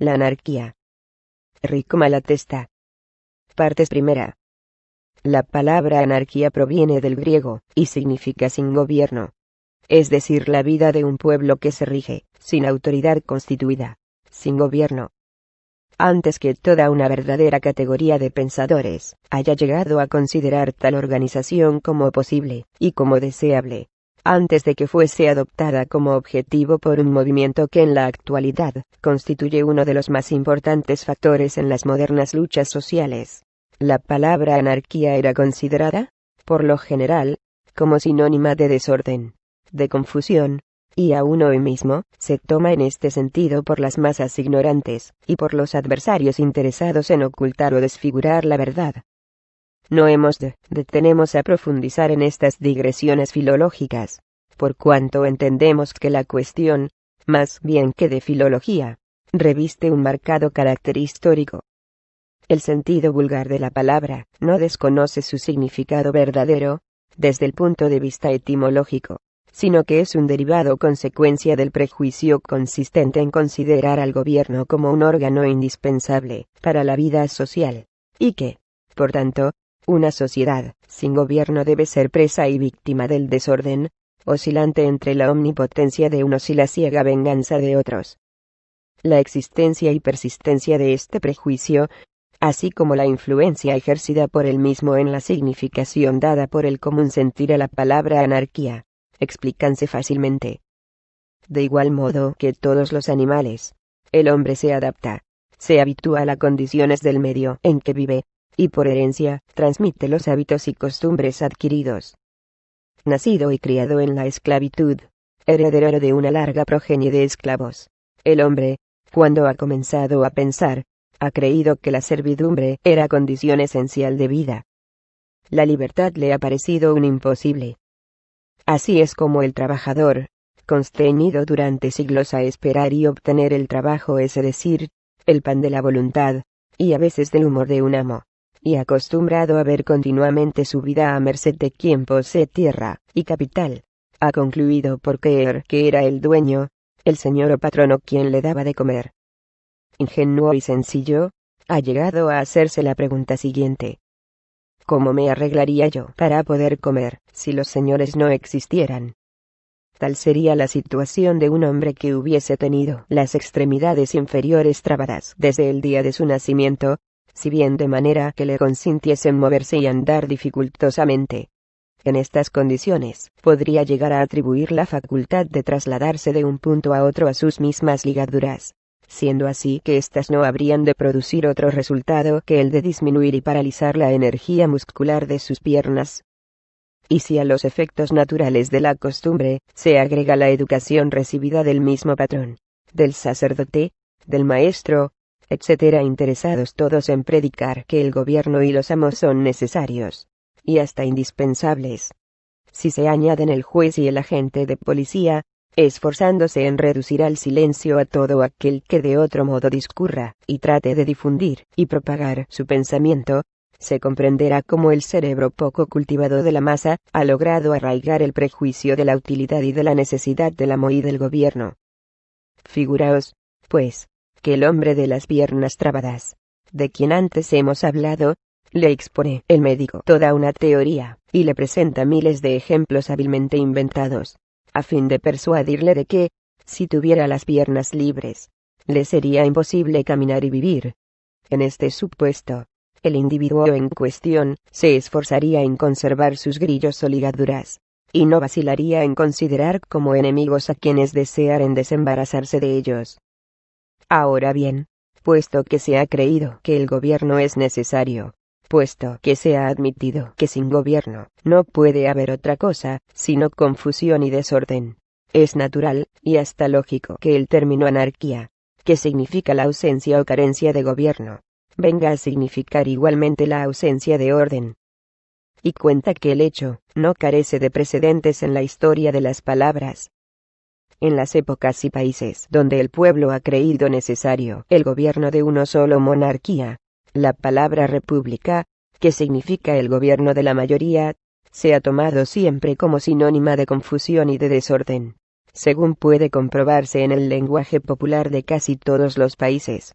La anarquía. Enrico Malatesta. Partes primera. La palabra anarquía proviene del griego, y significa sin gobierno. Es decir, la vida de un pueblo que se rige, sin autoridad constituida, sin gobierno. Antes que toda una verdadera categoría de pensadores haya llegado a considerar tal organización como posible, y como deseable, antes de que fuese adoptada como objetivo por un movimiento que en la actualidad constituye uno de los más importantes factores en las modernas luchas sociales, la palabra anarquía era considerada, por lo general, como sinónima de desorden, de confusión, y aún hoy mismo se toma en este sentido por las masas ignorantes, y por los adversarios interesados en ocultar o desfigurar la verdad. No hemos de detenernos a profundizar en estas digresiones filológicas, por cuanto entendemos que la cuestión, más bien que de filología, reviste un marcado carácter histórico. El sentido vulgar de la palabra no desconoce su significado verdadero, desde el punto de vista etimológico, sino que es un derivado consecuencia del prejuicio consistente en considerar al gobierno como un órgano indispensable para la vida social, y que, por tanto, una sociedad sin gobierno debe ser presa y víctima del desorden, oscilante entre la omnipotencia de unos y la ciega venganza de otros. La existencia y persistencia de este prejuicio, así como la influencia ejercida por él mismo en la significación dada por el común sentir a la palabra anarquía, explícanse fácilmente. De igual modo que todos los animales, el hombre se adapta, se habitúa a las condiciones del medio en que vive, y por herencia, transmite los hábitos y costumbres adquiridos. Nacido y criado en la esclavitud, heredero de una larga progenie de esclavos, el hombre, cuando ha comenzado a pensar, ha creído que la servidumbre era condición esencial de vida. La libertad le ha parecido un imposible. Así es como el trabajador, constreñido durante siglos a esperar y obtener el trabajo, es decir, el pan de la voluntad, y a veces del humor de un amo, y acostumbrado a ver continuamente su vida a merced de quien posee tierra y capital, ha concluido por creer que era el dueño, el señor o patrono quien le daba de comer. Ingenuo y sencillo, ha llegado a hacerse la pregunta siguiente: ¿cómo me arreglaría yo para poder comer, si los señores no existieran? Tal sería la situación de un hombre que hubiese tenido las extremidades inferiores trabadas desde el día de su nacimiento, si bien de manera que le consintiesen moverse y andar dificultosamente. En estas condiciones, podría llegar a atribuir la facultad de trasladarse de un punto a otro a sus mismas ligaduras, siendo así que éstas no habrían de producir otro resultado que el de disminuir y paralizar la energía muscular de sus piernas. Y si a los efectos naturales de la costumbre se agrega la educación recibida del mismo patrón, del sacerdote, del maestro, etc., interesados todos en predicar que el gobierno y los amos son necesarios, y hasta indispensables. Si se añaden el juez y el agente de policía, esforzándose en reducir al silencio a todo aquel que de otro modo discurra, y trate de difundir y propagar su pensamiento, se comprenderá cómo el cerebro poco cultivado de la masa ha logrado arraigar el prejuicio de la utilidad y de la necesidad del amo y del gobierno. Figuraos, pues, que el hombre de las piernas trabadas, de quien antes hemos hablado, le expone el médico toda una teoría, y le presenta miles de ejemplos hábilmente inventados, a fin de persuadirle de que, si tuviera las piernas libres, le sería imposible caminar y vivir. En este supuesto, el individuo en cuestión se esforzaría en conservar sus grillos o ligaduras, y no vacilaría en considerar como enemigos a quienes desearen desembarazarse de ellos. Ahora bien, puesto que se ha creído que el gobierno es necesario, puesto que se ha admitido que sin gobierno no puede haber otra cosa sino confusión y desorden, es natural, y hasta lógico, que el término anarquía, que significa la ausencia o carencia de gobierno, venga a significar igualmente la ausencia de orden. Y cuenta que el hecho no carece de precedentes en la historia de las palabras. En las épocas y países donde el pueblo ha creído necesario el gobierno de uno solo monarquía, la palabra república, que significa el gobierno de la mayoría, se ha tomado siempre como sinónima de confusión y de desorden, según puede comprobarse en el lenguaje popular de casi todos los países.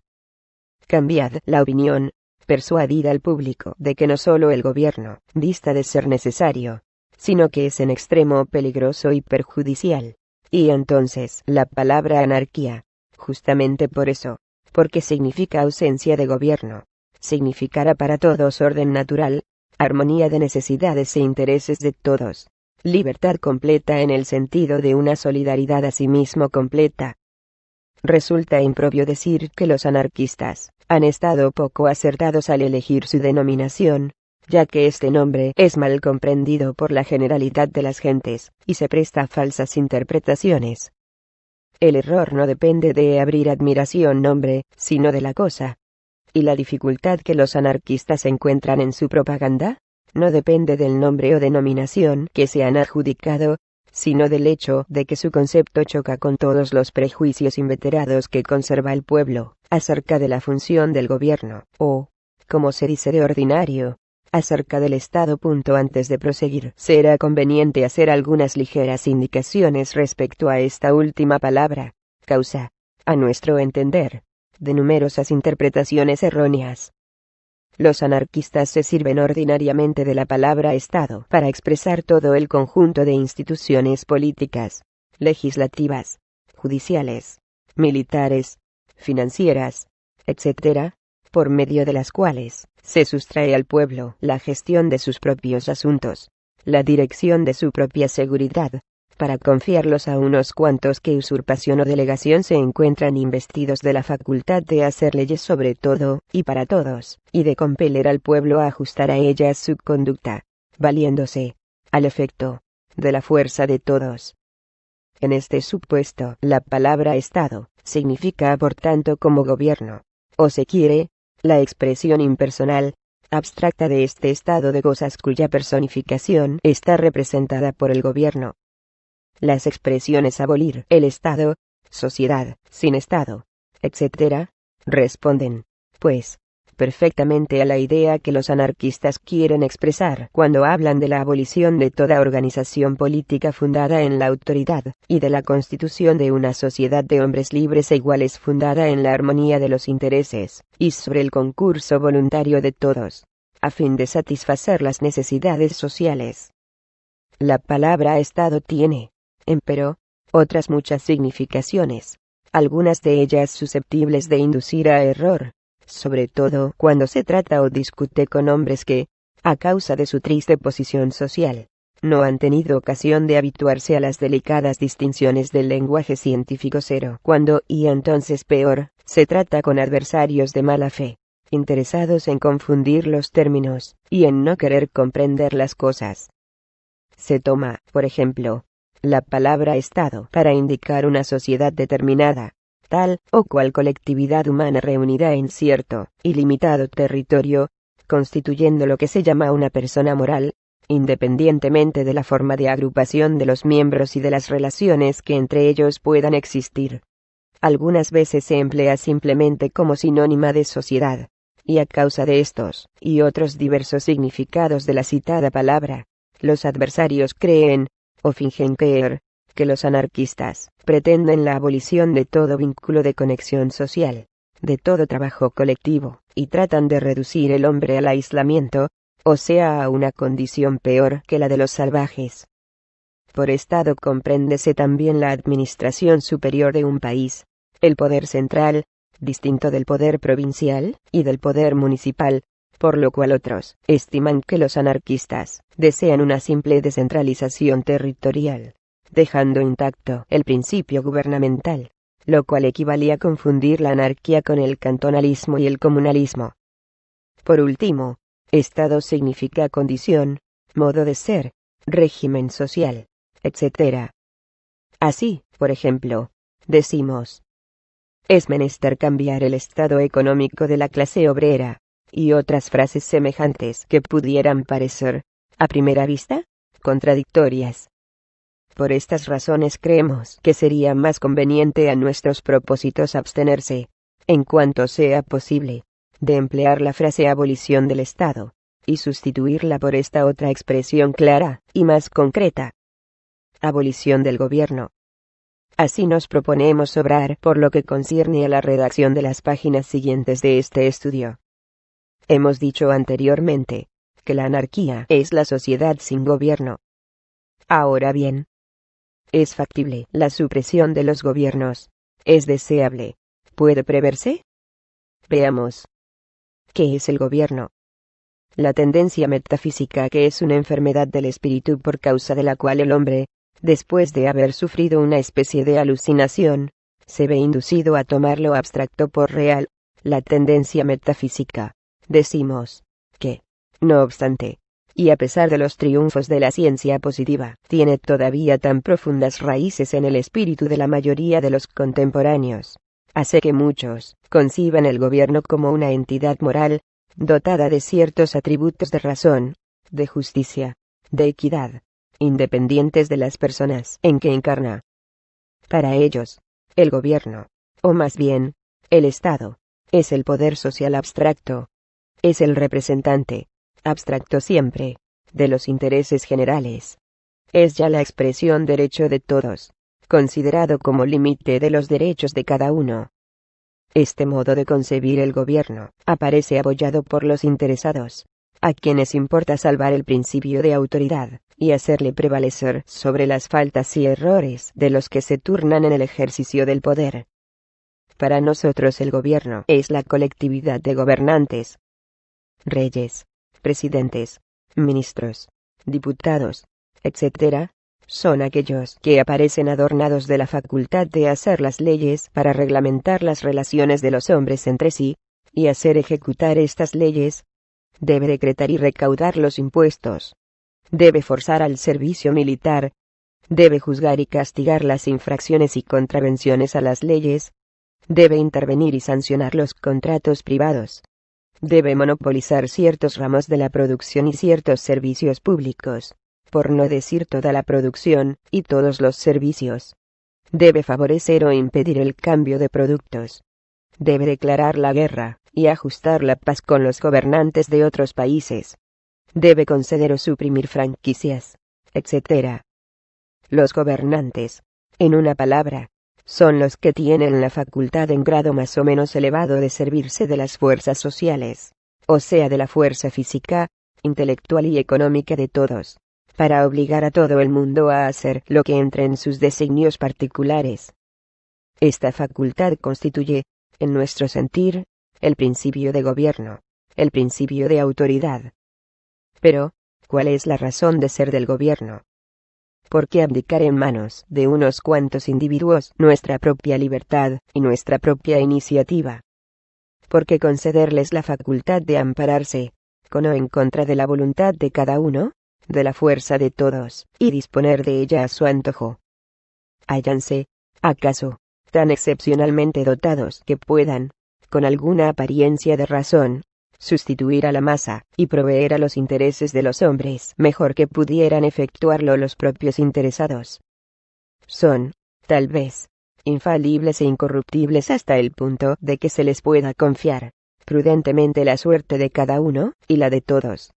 Cambiad la opinión, persuadid al público de que no solo el gobierno dista de ser necesario, sino que es en extremo peligroso y perjudicial. Y entonces la palabra anarquía, justamente por eso, porque significa ausencia de gobierno, significará para todos orden natural, armonía de necesidades e intereses de todos, libertad completa en el sentido de una solidaridad a sí mismo completa. Resulta impropio decir que los anarquistas han estado poco acertados al elegir su denominación, ya que este nombre es mal comprendido por la generalidad de las gentes, y se presta a falsas interpretaciones. El error no depende de abrir admiración nombre, sino de la cosa. Y la dificultad que los anarquistas encuentran en su propaganda, no depende del nombre o denominación que se han adjudicado, sino del hecho de que su concepto choca con todos los prejuicios inveterados que conserva el pueblo, acerca de la función del gobierno, o, como se dice de ordinario, acerca del Estado. Antes de proseguir, será conveniente hacer algunas ligeras indicaciones respecto a esta última palabra, causa, a nuestro entender, de numerosas interpretaciones erróneas. Los anarquistas se sirven ordinariamente de la palabra Estado para expresar todo el conjunto de instituciones políticas, legislativas, judiciales, militares, financieras, etc., por medio de las cuales se sustrae al pueblo la gestión de sus propios asuntos, la dirección de su propia seguridad, para confiarlos a unos cuantos que usurpación o delegación se encuentran investidos de la facultad de hacer leyes sobre todo y para todos, y de compeler al pueblo a ajustar a ellas su conducta, valiéndose, al efecto, de la fuerza de todos. En este supuesto, la palabra Estado significa por tanto como gobierno, o se quiere, la expresión impersonal, abstracta de este estado de cosas cuya personificación está representada por el gobierno. Las expresiones abolir el Estado, sociedad, sin Estado, etc., responden, pues, perfectamente a la idea que los anarquistas quieren expresar cuando hablan de la abolición de toda organización política fundada en la autoridad, y de la constitución de una sociedad de hombres libres e iguales fundada en la armonía de los intereses, y sobre el concurso voluntario de todos, a fin de satisfacer las necesidades sociales. La palabra Estado tiene, empero, otras muchas significaciones, algunas de ellas susceptibles de inducir a error, sobre todo cuando se trata o discute con hombres que, a causa de su triste posición social, no han tenido ocasión de habituarse a las delicadas distinciones del lenguaje científico cuando, y entonces peor, se trata con adversarios de mala fe, interesados en confundir los términos, y en no querer comprender las cosas. Se toma, por ejemplo, la palabra Estado para indicar una sociedad determinada, tal o cual colectividad humana reunida en cierto y limitado territorio, constituyendo lo que se llama una persona moral, independientemente de la forma de agrupación de los miembros y de las relaciones que entre ellos puedan existir. Algunas veces se emplea simplemente como sinónima de sociedad, y a causa de estos y otros diversos significados de la citada palabra, los adversarios creen, o fingen creer, que los anarquistas pretenden la abolición de todo vínculo de conexión social, de todo trabajo colectivo, y tratan de reducir el hombre al aislamiento, o sea a una condición peor que la de los salvajes. Por Estado compréndese también la administración superior de un país, el poder central, distinto del poder provincial, y del poder municipal, por lo cual otros estiman que los anarquistas desean una simple descentralización territorial, dejando intacto el principio gubernamental, lo cual equivalía a confundir la anarquía con el cantonalismo y el comunalismo. Por último, Estado significa condición, modo de ser, régimen social, etc. Así, por ejemplo, decimos: es menester cambiar el estado económico de la clase obrera, y otras frases semejantes que pudieran parecer, a primera vista, contradictorias. Por estas razones creemos que sería más conveniente a nuestros propósitos abstenerse, en cuanto sea posible, de emplear la frase abolición del Estado, y sustituirla por esta otra expresión clara y más concreta: abolición del gobierno. Así nos proponemos obrar por lo que concierne a la redacción de las páginas siguientes de este estudio. Hemos dicho anteriormente que la anarquía es la sociedad sin gobierno. Ahora bien, ¿es factible la supresión de los gobiernos? ¿Es deseable? ¿Puede preverse? Veamos. ¿Qué es el gobierno? La tendencia metafísica que es una enfermedad del espíritu por causa de la cual el hombre, después de haber sufrido una especie de alucinación, se ve inducido a tomar lo abstracto por real, la tendencia metafísica. Decimos que, no obstante, y a pesar de los triunfos de la ciencia positiva, tiene todavía tan profundas raíces en el espíritu de la mayoría de los contemporáneos, hace que muchos conciban el gobierno como una entidad moral, dotada de ciertos atributos de razón, de justicia, de equidad, independientes de las personas en que encarna. Para ellos, el gobierno, o más bien, el Estado, es el poder social abstracto. Es el representante, abstracto siempre, de los intereses generales. Es ya la expresión derecho de todos, considerado como límite de los derechos de cada uno. Este modo de concebir el gobierno aparece apoyado por los interesados, a quienes importa salvar el principio de autoridad, y hacerle prevalecer sobre las faltas y errores de los que se turnan en el ejercicio del poder. Para nosotros el gobierno es la colectividad de gobernantes, reyes, presidentes, ministros, diputados, etc., son aquellos que aparecen adornados de la facultad de hacer las leyes para reglamentar las relaciones de los hombres entre sí, y hacer ejecutar estas leyes. Debe decretar y recaudar los impuestos. Debe forzar al servicio militar. Debe juzgar y castigar las infracciones y contravenciones a las leyes. Debe intervenir y sancionar los contratos privados. Debe monopolizar ciertos ramos de la producción y ciertos servicios públicos, por no decir toda la producción y todos los servicios. Debe favorecer o impedir el cambio de productos. Debe declarar la guerra y ajustar la paz con los gobernantes de otros países. Debe conceder o suprimir franquicias, etc. Los gobernantes, en una palabra, son los que tienen la facultad en grado más o menos elevado de servirse de las fuerzas sociales, o sea de la fuerza física, intelectual y económica de todos, para obligar a todo el mundo a hacer lo que entre en sus designios particulares. Esta facultad constituye, en nuestro sentir, el principio de gobierno, el principio de autoridad. Pero, ¿cuál es la razón de ser del gobierno? ¿Por qué abdicar en manos de unos cuantos individuos nuestra propia libertad y nuestra propia iniciativa? ¿Por qué concederles la facultad de ampararse, con o en contra de la voluntad de cada uno, de la fuerza de todos, y disponer de ella a su antojo? Hállanse, acaso, tan excepcionalmente dotados que puedan, con alguna apariencia de razón, sustituir a la masa, y proveer a los intereses de los hombres mejor que pudieran efectuarlo los propios interesados. Son, tal vez, infalibles e incorruptibles hasta el punto de que se les pueda confiar, prudentemente la suerte de cada uno, y la de todos.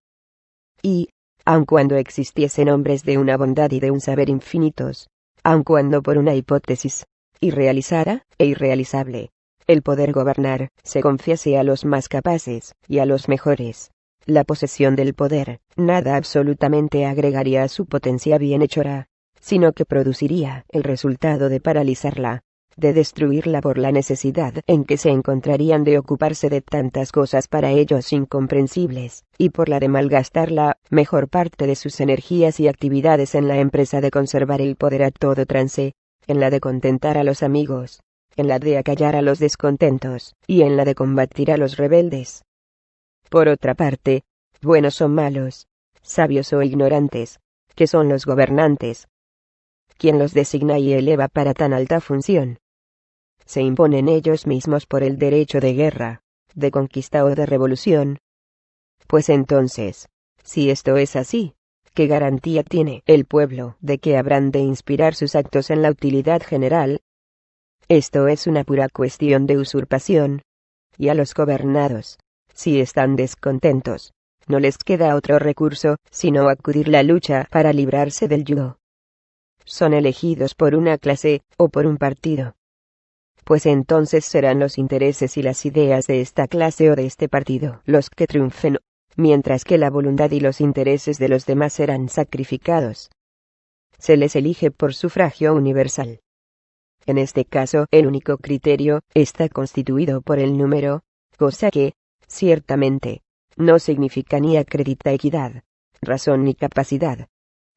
Y, aun cuando existiesen hombres de una bondad y de un saber infinitos, aun cuando por una hipótesis, irrealizada e irrealizable, el poder gobernar se confiese a los más capaces y a los mejores, la posesión del poder nada absolutamente agregaría a su potencia bienhechora, sino que produciría el resultado de paralizarla, de destruirla por la necesidad en que se encontrarían de ocuparse de tantas cosas para ellos incomprensibles, y por la de malgastar la mejor parte de sus energías y actividades en la empresa de conservar el poder a todo trance, en la de contentar a los amigos, en la de acallar a los descontentos, y en la de combatir a los rebeldes. Por otra parte, buenos o malos, sabios o ignorantes, ¿qué son los gobernantes? ¿Quién los designa y eleva para tan alta función? ¿Se imponen ellos mismos por el derecho de guerra, de conquista o de revolución? Pues entonces, si esto es así, ¿qué garantía tiene el pueblo de que habrán de inspirar sus actos en la utilidad general? Esto es una pura cuestión de usurpación. Y a los gobernados, si están descontentos, no les queda otro recurso, sino acudir la lucha para librarse del yugo. son elegidos por una clase, o por un partido. Pues entonces serán los intereses y las ideas de esta clase o de este partido los que triunfen, mientras que la voluntad y los intereses de los demás serán sacrificados. Se les elige por sufragio universal. En este caso, el único criterio está constituido por el número, cosa que, ciertamente, no significa ni acredita equidad, razón ni capacidad.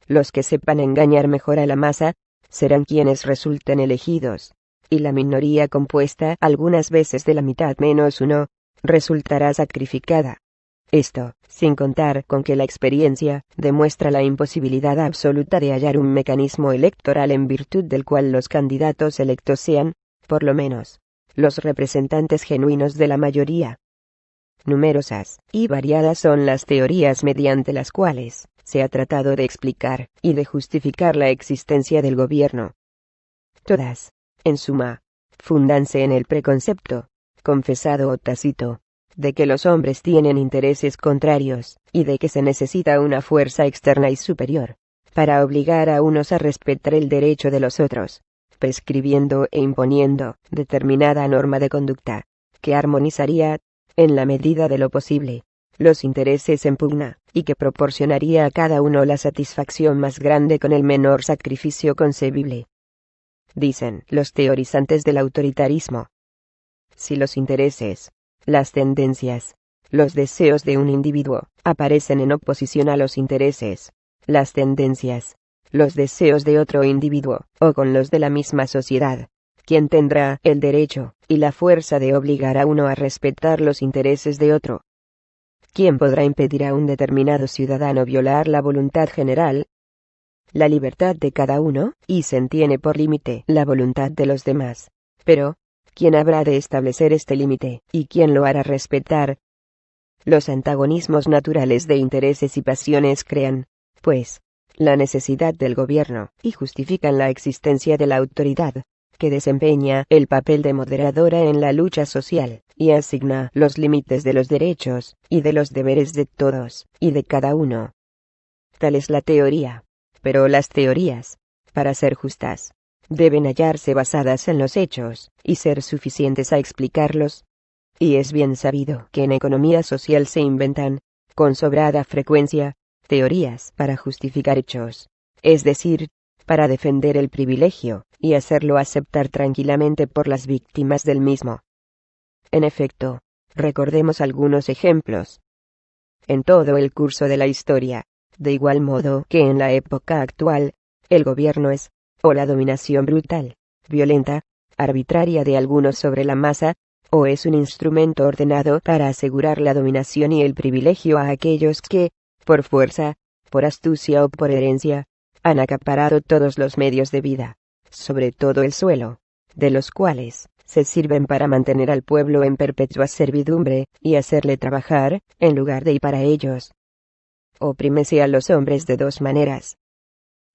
Los que sepan engañar mejor a la masa, serán quienes resulten elegidos, y la minoría compuesta algunas veces de la mitad menos uno, resultará sacrificada. Esto, sin contar con que la experiencia demuestra la imposibilidad absoluta de hallar un mecanismo electoral en virtud del cual los candidatos electos sean, por lo menos, los representantes genuinos de la mayoría. Numerosas y variadas son las teorías mediante las cuales se ha tratado de explicar y de justificar la existencia del gobierno. Todas, en suma, fúndanse en el preconcepto, confesado o tácito, de que los hombres tienen intereses contrarios, y de que se necesita una fuerza externa y superior, para obligar a unos a respetar el derecho de los otros, prescribiendo e imponiendo determinada norma de conducta, que armonizaría, en la medida de lo posible, los intereses en pugna, y que proporcionaría a cada uno la satisfacción más grande con el menor sacrificio concebible. Dicen los teorizantes del autoritarismo: si los intereses, las tendencias, los deseos de un individuo aparecen en oposición a los intereses, las tendencias, los deseos de otro individuo, o con los de la misma sociedad, ¿quién tendrá el derecho y la fuerza de obligar a uno a respetar los intereses de otro? ¿Quién podrá impedir a un determinado ciudadano violar la voluntad general, la libertad de cada uno, y se entiende por límite la voluntad de los demás? Pero, ¿quién habrá de establecer este límite, y quién lo hará respetar? Los antagonismos naturales de intereses y pasiones crean, pues, la necesidad del gobierno, y justifican la existencia de la autoridad, que desempeña el papel de moderadora en la lucha social, y asigna los límites de los derechos, y de los deberes de todos, y de cada uno. Tal es la teoría. Pero las teorías, para ser justas, deben hallarse basadas en los hechos, y ser suficientes a explicarlos. Y es bien sabido que en economía social se inventan, con sobrada frecuencia, teorías para justificar hechos, es decir, para defender el privilegio, y hacerlo aceptar tranquilamente por las víctimas del mismo. En efecto, recordemos algunos ejemplos. En todo el curso de la historia, de igual modo que en la época actual, el gobierno es, o la dominación brutal, violenta, arbitraria de algunos sobre la masa, o es un instrumento ordenado para asegurar la dominación y el privilegio a aquellos que, por fuerza, por astucia o por herencia, han acaparado todos los medios de vida, sobre todo el suelo, de los cuales se sirven para mantener al pueblo en perpetua servidumbre, y hacerle trabajar, en lugar de y para ellos. Oprímese a los hombres de dos maneras.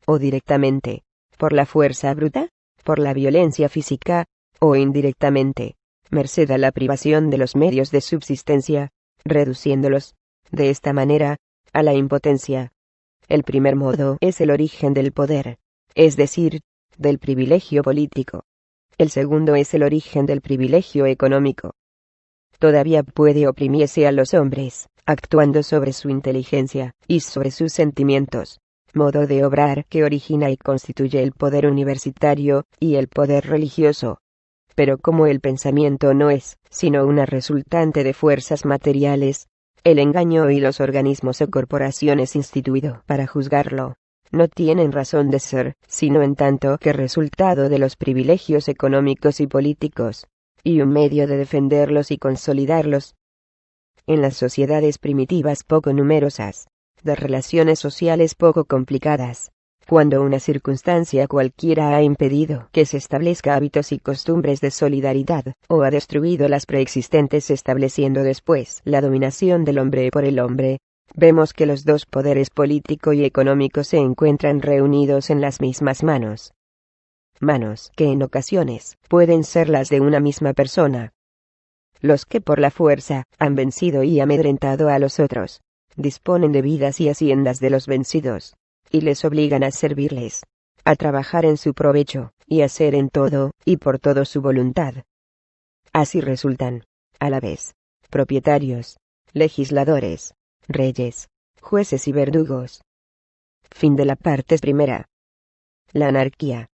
O directamente, por la fuerza bruta, por la violencia física, o indirectamente, merced a la privación de los medios de subsistencia, reduciéndolos, de esta manera, a la impotencia. El primer modo es el origen del poder, es decir, del privilegio político. El segundo es el origen del privilegio económico. Todavía puede oprimirse a los hombres, actuando sobre su inteligencia, y sobre sus sentimientos, modo de obrar que origina y constituye el poder universitario, y el poder religioso. Pero como el pensamiento no es, sino una resultante de fuerzas materiales, el engaño y los organismos o corporaciones instituidos para juzgarlo, no tienen razón de ser, sino en tanto que resultado de los privilegios económicos y políticos, y un medio de defenderlos y consolidarlos. En las sociedades primitivas poco numerosas, de relaciones sociales poco complicadas, cuando una circunstancia cualquiera ha impedido que se establezca hábitos y costumbres de solidaridad, o ha destruido las preexistentes estableciendo después la dominación del hombre por el hombre, vemos que los dos poderes político y económico se encuentran reunidos en las mismas manos. Manos que en ocasiones pueden ser las de una misma persona. Los que por la fuerza han vencido y amedrentado a los otros, disponen de vidas y haciendas de los vencidos, y les obligan a servirles, a trabajar en su provecho, y hacer en todo, y por todo su voluntad. Así resultan, a la vez, propietarios, legisladores, reyes, jueces y verdugos. Fin de la parte primera. La anarquía.